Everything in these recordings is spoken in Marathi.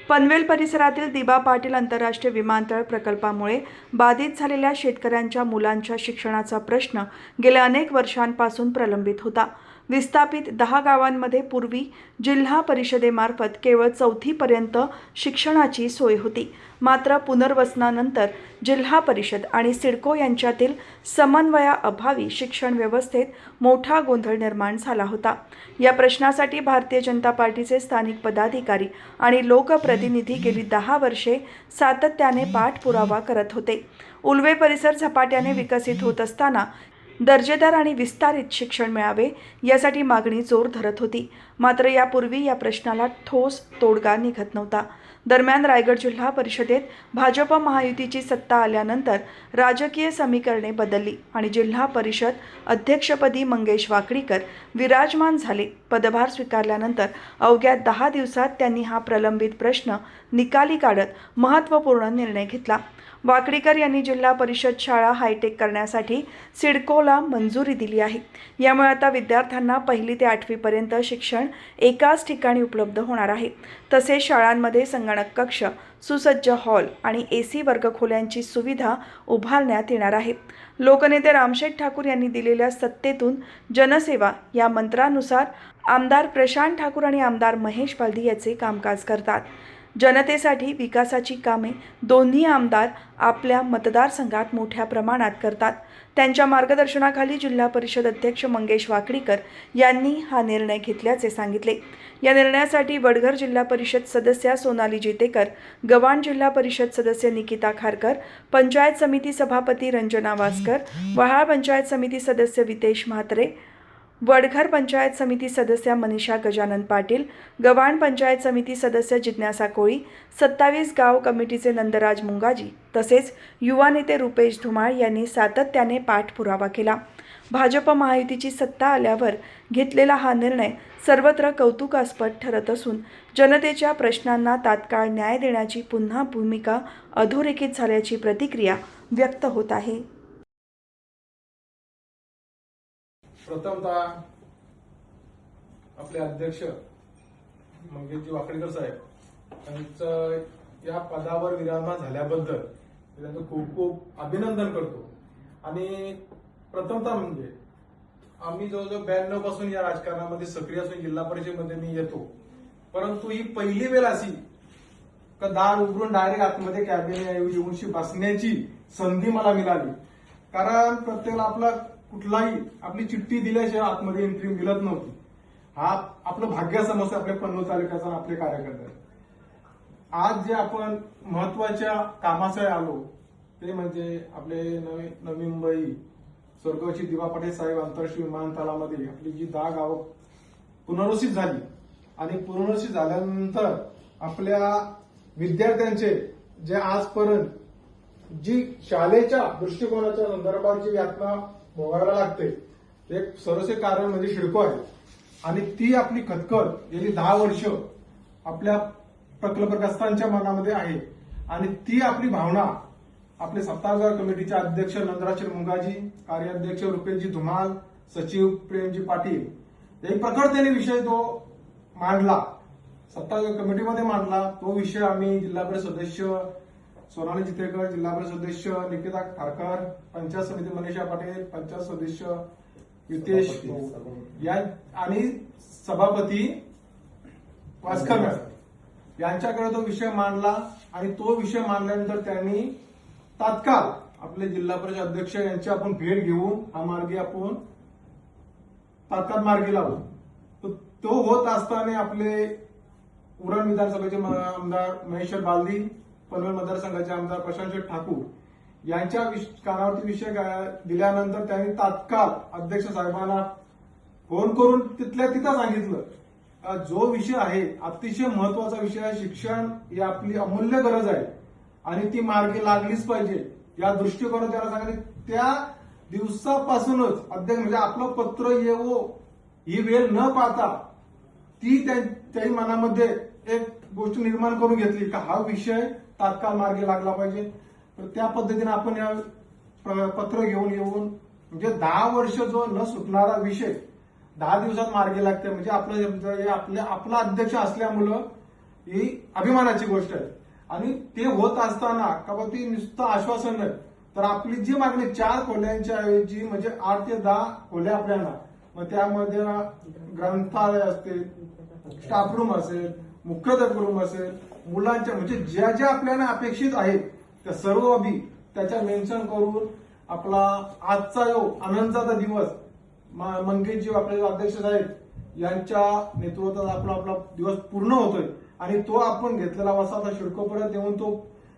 पनवेल परिसरातील दिबा पाटील आंतरराष्ट्रीय विमानतळ प्रकल्पामुळे बाधित झालेल्या शेतकऱ्यांच्या मुलांच्या शिक्षणाचा प्रश्न गेल्या अनेक वर्षांपासून प्रलंबित होता। विस्थापित 10 गावांमध्ये पूर्वी जिल्हा परिषदेमार्फत केवळ 4थी पर्यंत शिक्षणाची सोय होती। मात्र पुनर्वसनानंतर जिल्हा परिषद आणि सिडको यांच्यातील समन्वयाअभावी शिक्षण व्यवस्थेत मोठा गोंधळ निर्माण झाला होता। या प्रश्नासाठी भारतीय जनता पार्टीचे स्थानिक पदाधिकारी आणि लोकप्रतिनिधी गेली 10 वर्षे सातत्याने पाठपुरावा करत होते। उल्वे परिसर झपाट्याने विकसित होत असताना दर्जेदार आणि विस्तारित शिक्षण मिळावे यासाठी मागणी जोर धरत होती। मात्र यापूर्वी या प्रश्नाला ठोस तोडगा निघत नव्हता। दरम्यान रायगड जिल्हा परिषदेत भाजप महायुतीची सत्ता आल्यानंतर राजकीय समीकरणे बदलली आणि जिल्हा परिषद अध्यक्षपदी मंगेश वाकडीकर विराजमान झाले। पदभार स्वीकारल्यानंतर अवघ्या 10 दिवसात त्यांनी हा प्रलंबित प्रश्न निकाली काढत महत्त्वपूर्ण निर्णय घेतला। वाकडीकर यांनी जिल्हा परिषद शाळा हायटेक करण्यासाठी सिडकोला मंजुरी दिली आहे। यामुळे आता विद्यार्थ्यांना 1ली ते 8वी पर्यंत शिक्षण एकाच ठिकाणी उपलब्ध होणार आहे। तसेच शाळांमध्ये संगणक कक्ष, सुसज्ज हॉल आणि AC वर्गखोल्यांची सुविधा उभारण्यात येणार आहे। लोकनेते रामशेठ ठाकूर यांनी दिलेल्या सत्तेतून जनसेवा या मंत्रानुसार आमदार प्रशांत ठाकूर आणि आमदार महेश बालदी याचे कामकाज करतात। जनतेसाठी विकासाची कामे दोन्ही आमदार आपल्या मतदारसंघात मोठ्या प्रमाणात करतात। त्यांच्या मार्गदर्शनाखाली जिल्हा परिषद अध्यक्ष मंगेश वाकडीकर यांनी हा निर्णय घेतल्याचे सांगितले। या निर्णयासाठी वडघर जिल्हा परिषद सदस्या सोनाली जितेकर, गव्हाण जिल्हा परिषद सदस्य निकिता खारकर, पंचायत समिती सभापती रंजना वासकर, वहाळ पंचायत समिती सदस्य वितेश म्हात्रे, वडघर पंचायत समिती सदस्य मनीषा गजानन पाटील, गव्हाण पंचायत समिती सदस्य जिज्ञासा कोळी, 27 गाव कमिटीचे नंदराज मुंगाजी तसेच युवा नेते रुपेश धुमाळ यांनी सातत्याने पाठपुरावा केला। भाजप महायुतीची सत्ता आल्यावर घेतलेला हा निर्णय सर्वत्र कौतुकास्पद ठरत असून जनतेच्या प्रश्नांना तात्काळ न्याय देण्याची पुन्हा भूमिका अधोरेखित झाल्याची प्रतिक्रिया व्यक्त होत आहे। प्रथमतः आपले अध्यक्ष मंगेशजी वाकडीकर साहेब यांचं या पदावर विराजमान झाल्याबद्दल त्यांचं खूप खूप अभिनंदन करतो। आणि प्रथमतः म्हणजे आम्ही जवळजवळ 92 पासून या राजकारणामध्ये सक्रिय असून जिल्हा परिषदेमध्ये मी येतो, परंतु ही पहिली वेळ अशी का दार उघडून डायरेक्ट आतमध्ये कॅबिनेट येऊनशी बसण्याची संधी मला मिळाली। कारण प्रत्येकाला आपला कुठलाही आपली चिठ्ठी दिल्याशिवाय आतमध्ये एंट्री मिळत नव्हती। हा आपलं भाग्य समजतं आपल्या पनवेल तालुक्याचा आपले कार्यकर्ते। आज जे आपण महत्वाच्या कामासाठी आलो ते म्हणजे आपले नवी मुंबई स्वर्गवासी दिबा पाटील साहेब आंतरराष्ट्रीय विमानतळामध्ये आपली जी 10 गावं पुनर्वसित झाली आणि पुनर्वसित झाल्यानंतर आपल्या विद्यार्थ्यांचे जे आजपर्यंत जी शाळेच्या दृष्टिकोनाच्या संदर्भात जी यातना भोगायला लागते एक सर्वस्वी कारण म्हणजे सिडको आहे। आणि ती आपली खतखत गेली 10 वर्ष आपल्या प्रकल्पग्रस्तांच्या मनामध्ये आहे आणि ती आपली भावना आपले 27 गाव कमिटीचे अध्यक्ष नंदराज मुंगाजी, कार्याध्यक्ष रुपेशजी धुमाल, सचिव प्रेमजी पाटील एक प्रखरतेने विषय तो मांडला, 27 गाव कमिटीमध्ये मांडला। तो विषय आम्ही जिल्हा परिषद सदस्य सोनाली जितेकर, जिल्हा परिषद सदस्य निकिता खारकर, पंचायत समिती मनीषा पाटील, पंचायत सदस्य वितेश या आणि सभापती वासकर यांच्याकडे तो विषय मांडला। आणि तो विषय मांडल्यानंतर त्यांनी तात्काळ आपले जिल्हा परिषद अध्यक्ष यांची आपण भेट घेऊन हा मार्गी आपण तात्काळ मार्गी लावू। तो होत असताना आपले उरण विधानसभेचे आमदार महेश बालदी, पनवेल मतदारसंघाचे आमदार प्रशांत ठाकूर यांच्या कानावरती विषय दिल्यानंतर त्यांनी तात्काळ अध्यक्ष साहेबांना फोन करून तिथल्या तिथं सांगितलं जो विषय आहे अतिशय महत्वाचा विषय आहे, शिक्षण ही आपली अमूल्य गरज आहे आणि ती मार्गी लागलीच पाहिजे या दृष्टिकोनात त्याला सांगितलं। त्या दिवसापासूनच अध्यक्ष म्हणजे आपलं पत्र येवो ही वेळ न पाहता ती त्याही मनामध्ये एक गोष्ट निर्माण करून घेतली का हा विषय तात्काळ मार्गी लागला पाहिजे। तर त्या पद्धतीने आपण या पत्र घेऊन येऊन म्हणजे 10 वर्ष जो न सुटणारा विषय 10 दिवसात मार्गी लागते म्हणजे आपला अध्यक्ष असल्यामुळं ही अभिमानाची गोष्ट आहे. आणि ते होत असताना का बा ती नुसतं आश्वासन नाही, तर आपली जी मागणी 4 खोल्यांच्या ऐवजी म्हणजे 8 ते 10 खोल्या आपल्याला, मग त्यामध्ये ग्रंथालय असतील, स्टाफ रूम असेल, मुख्याध्यापक रूम असेल, मुलांच्या म्हणजे ज्या ज्या आपल्याला अपेक्षित आहेत त्या सर्व बी त्याच्या मेन्शन करून आपला आजचा जो आनंदाचा दिवस मंगेशजी आपले अध्यक्ष साहेब यांच्या नेतृत्वात आपला दिवस पूर्ण होतोय. आणि तो आपण घेतलेला वसा शिडकोपर्यंत येऊन तो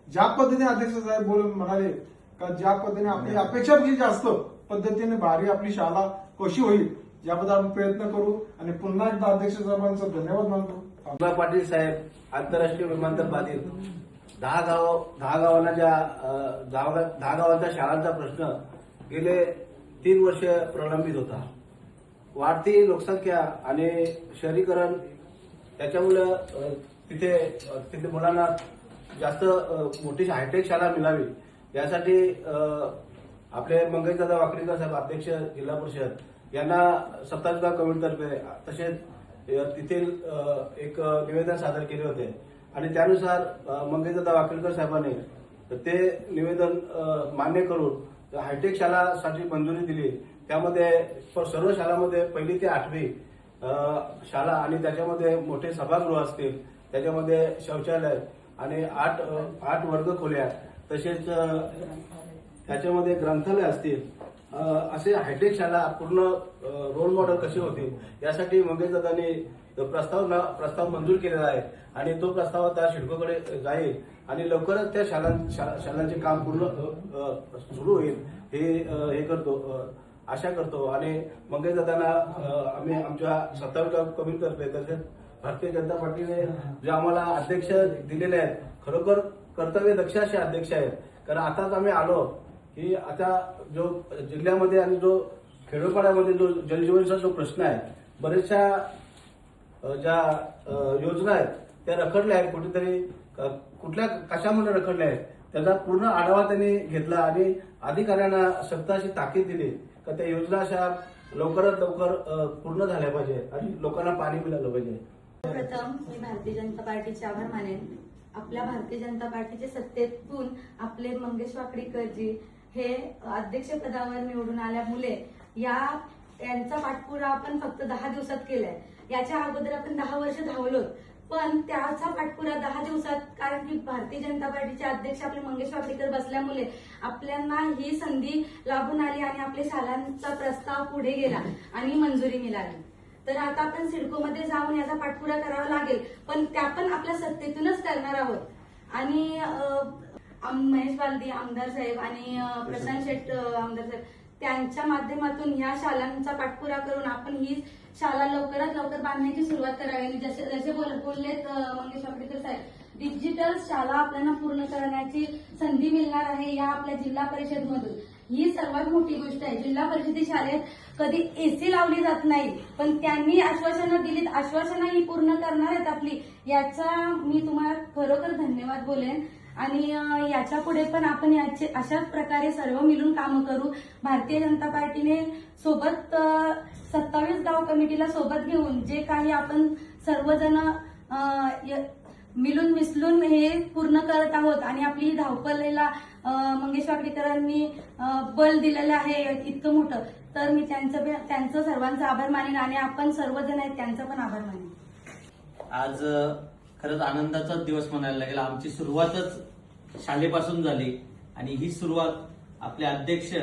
ज्या पद्धतीने अध्यक्ष साहेब बोलून म्हणाले का ज्या पद्धतीने आपली अपेक्षापेक्षा जास्त पद्धतीने भारी आपली शाळा कशी होईल याबद्दल आपण प्रयत्न करू. आणि पुन्हा एकदा अध्यक्ष साहेबांचा धन्यवाद मानतो. दिबा पाटील साहेब आंतरराष्ट्रीय विमानतळ बाधित 10 गावांना 10 गावांच्या शाळांचा प्रश्न गेले 3 वर्ष प्रलंबित होता. वाढती लोकसंख्या आणि शहरीकरण त्याच्यामुळे तिथे मुलांना जास्त मोठी हायटेक शाळा मिळावी यासाठी आपले मंगेशदादा वाकडेकर साहेब अध्यक्ष जिल्हा परिषद यांना 27 गाव कमिटीतर्फे तसेच तिथील एक निवेदन सादर केले होते. आणि त्यानुसार मंगेशदादा वाकडेकर साहेबांनी ते निवेदन मान्य करून हायटेक शाळासाठी मंजुरी दिली. त्यामध्ये सर्व शाळांमध्ये 1ली ते 8वी शाळा आणि त्याच्यामध्ये मोठे सभागृह असतील, त्याच्यामध्ये शौचालय आणि 8 वर्गखोल्या तसेच त्याच्यामध्ये ग्रंथालय असतील, असे हायटेक शाळा पूर्ण रोल मॉडेल कसे होतील यासाठी मंगेशदादांनी प्रस्ताव मंजूर केलेला आहे. आणि तो प्रस्ताव आता शिडकोकडे जाईल आणि लवकरच त्या शाळांचे काम पूर्ण सुरू होईल हे आशा करतो. आणि मंगेशदादांना आम्ही आमच्या 27 गाव कमिटीतर्फे तसेच भारतीय जनता पार्टीने जे आम्हाला अध्यक्ष दिलेले आहेत खरोखर कर्तव्य दक्ष असे अध्यक्ष आहेत. कारण आताच आम्ही आलो की आता जो जिल्ह्यामध्ये आणि जो खेडोपाड्यामध्ये जो जलजीवनचा जो प्रश्न आहे, बरेचशा ज्या योजना आहेत त्या रखडल्या आहेत, कुठेतरी कशामुळे रखडल्या आहेत त्याचा पूर्ण आढावा त्यांनी घेतला आणि अधिकाऱ्यांना सक्त अशी ताकीद दिली की त्या योजना अशा लवकरात लवकर पूर्ण झाल्या पाहिजे आणि लोकांना पाणी मिळालं पाहिजे. प्रथम मी भारतीय जनता पार्टीचे आभार मानेन. आपल्या भारतीय जनता पार्टीचे सत्तेतून आपले मंगेश वाकडेकरजी हे अध्यक्षपदावर निवडून आल्यामुळे यांचा पाठपुरा आपण फक्त 10 दिवसात केलाय. याच्या अगोदर आपण 10 वर्ष धावलो, पण त्याचा पाठपुरा 10 दिवसात, कारण की भारतीय जनता पार्टीचे अध्यक्ष आपले मंगेश वाकडेकर बसल्यामुळे आपल्याला ही संधी लाभून आली आणि आपल्या शाळांचा प्रस्ताव पुढे गेला आणि मंजुरी मिळाली. तर आता आपण सिडकोमध्ये जाऊन याचा पाठपुरा करावा लागेल, पण त्या पण आपल्या सत्तेतूनच करणार आहोत. आणि महेश बालदी आमदार साहेब आणि प्रशांत शेट आमदार साहेब त्यांच्या माध्यमातून ह्या शाळांचा पाठपुरा करून आपण ही शाळा लवकरात लवकर बांधण्याची सुरुवात करावी. जसे बोललेत मंगेश वाकडेकर साहेब, डिजिटल शाळा आपल्याला पूर्ण करण्याची संधी मिळणार आहे या आपल्या जिल्हा परिषद मधून. ही सर्वात मोठी गोष्ट आहे. जिल्हा परिषदेच्या शाळेत कधी एसी लावली जात नाही, पण त्यांनी आश्वासनं दिलीत, आश्वासनं ही पूर्ण करणार आहेत आपली. याचा मी तुम्हाला खरोखर धन्यवाद बोलेन. आणि याच्या पुढे पण आपण अशाच प्रकारे सर्व मिळून कामं करू. भारतीय जनता पार्टीने सोबत 27 गाव कमिटीला सोबत घेऊन जे काही आपण सर्वजण मिळून मिसळून हे पूर्ण करत आहोत. आणि आपली धावपळीला मंगेश वाकडेकरांनी बल दिलेलं आहे इतकं मोठं, तर मी त्यांचं सर्वांचा आभार मानेन आणि आपण सर्वजण आहेत त्यांचा पण आभार मानेन. आज खरंच आनंदाचा दिवस म्हणायला लागेल. आमची सुरुवातच शाळेपासून झाली आणि ही सुरुवात आपले अध्यक्ष,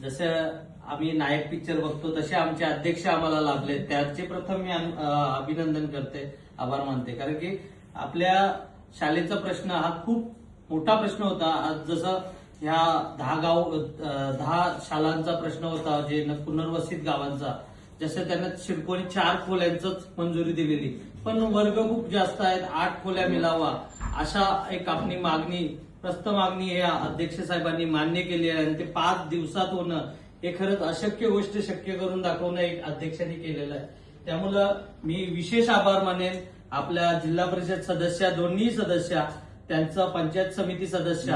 जसं आम्ही नायक पिक्चर बघतो तसे आमचे अध्यक्ष आम्हाला लाभले, त्याचे प्रथम मी अभिनंदन करते, आभार मानते. कारण की आपल्या शाळेचा प्रश्न हा खूप मोठा प्रश्न होता. आज जसं ह्या 10 शाळांचा प्रश्न होता, जे पुनर्वसित गावांचा, जसं त्यांना शिडकोनी 4 खोल्यांचंच मंजुरी दिलेली, पण वर्ग खूप जास्त आहेत, 8 खोल्या मिळावा अशा एक आपली मागणी हे अध्यक्ष साहेबांनी मान्य केली आहे. आणि ते 5 दिवसात होणं हे खरंच अशक्य गोष्ट शक्य करून दाखवणं एक अध्यक्षांनी केलेलं आहे. त्यामुळं मी विशेष आभार मानेन आपल्या जिल्हा परिषद सदस्य, दोन्ही सदस्य, त्यांचा पंचायत समिती सदस्य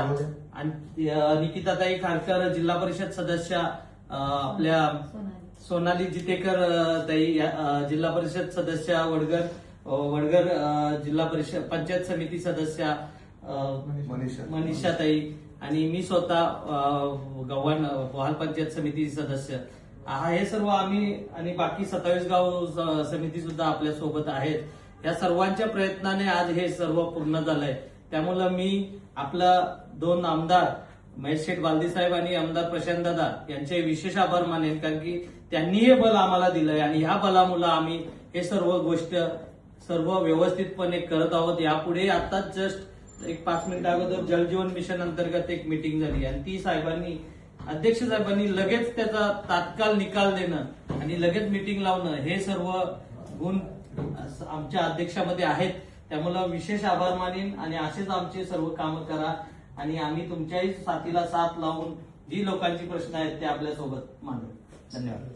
आणि निकिताताई खारकर जिल्हा परिषद सदस्य, आपल्या सोनाली जितेकर ताई जिल्हा परिषद सदस्य वडगर, वडगर जिल्हा परिषद पंचायत समिती सदस्य मनीषाताई आणि मी स्वतः गव्हाण वहाल पंचायत समिती सदस्य हे सर्व आम्ही आणि बाकी 27 गाव समिती सुद्धा आपल्या सोबत आहेत। या सर्वांच्या प्रयत्नाने आज हे सर्व पूर्ण झालंय। त्यामुळं मी आपला 2 आमदार महेश शेठ बालदी साहेब आणि आमदार प्रशांत दादा यांचे विशेष आभार मानेन, कारण की त्यांनी हे बल आम्हाला दिलंय आणि ह्या बलामुळे आम्ही हे सर्व व्यवस्थितपणे करत आहोत। यापुढे आता जस्ट एक 5 मिनिटं अगोदर जलजीवन मिशन अंतर्गत एक मीटिंग झाली आणि ती अध्यक्ष साहेबांनी लगेच त्याचा तात्काळ निकाल देणं आणि लगेच मीटिंग लावणं हे सर्व गुण आमच्या अध्यक्षामध्ये आहेत। त्यामुळे विशेष आभार मानेन आणि असेच आमचे सर्व कामं करा आणि आम्ही तुमच्याही साथीला साथ लावून जी लोकांची प्रश्न आहेत ते आपल्या सोबत मांडू। धन्यवाद।